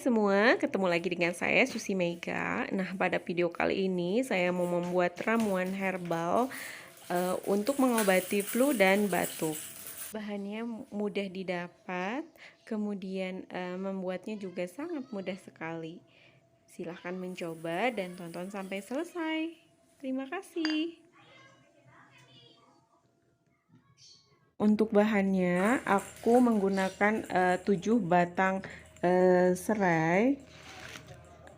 semua, ketemu lagi dengan saya Susi Mega. Nah, pada video kali ini saya mau membuat ramuan herbal untuk mengobati flu dan batuk. Bahannya mudah didapat, kemudian membuatnya juga sangat mudah sekali. Silahkan mencoba dan tonton sampai selesai. Terima kasih. Untuk bahannya, aku menggunakan 7 batang serai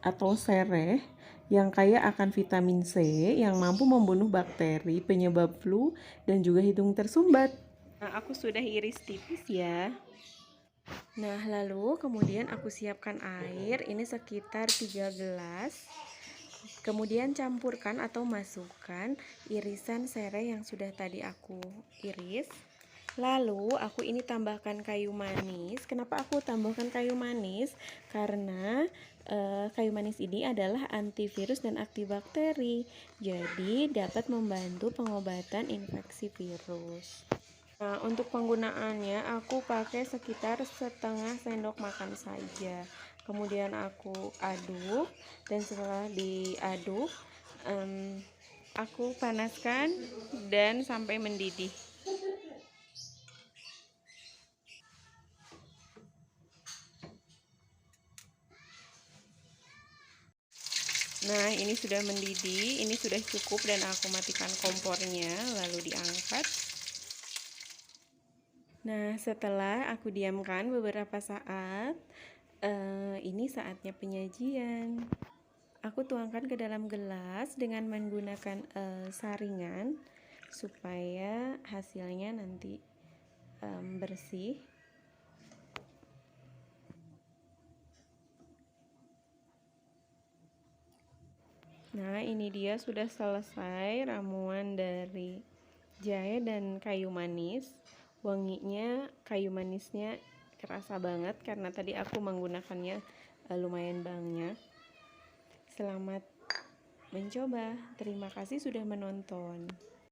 atau sereh yang kaya akan vitamin C yang mampu membunuh bakteri penyebab flu dan juga hidung tersumbat. Nah, aku sudah iris tipis ya. Nah, lalu kemudian aku siapkan air, ini sekitar 3 gelas. Kemudian campurkan atau masukkan irisan serai yang sudah tadi aku iris. Lalu aku ini tambahkan kayu manis. Kenapa aku tambahkan kayu manis? Karena kayu manis ini adalah antivirus dan antibakteri. Jadi dapat membantu pengobatan infeksi virus. Nah, untuk penggunaannya aku pakai sekitar setengah sendok makan saja. Kemudian aku aduk dan setelah diaduk aku panaskan dan sampai mendidih. Nah, ini sudah mendidih, ini sudah cukup dan aku matikan kompornya, lalu diangkat. Nah, setelah aku diamkan beberapa saat, ini saatnya penyajian. Aku tuangkan ke dalam gelas dengan menggunakan saringan supaya hasilnya nanti bersih. Nah, ini dia sudah selesai ramuan dari jahe dan kayu manis. Wanginya kayu manisnya kerasa banget karena tadi aku menggunakannya lumayan banyak. Selamat mencoba. Terima kasih sudah menonton.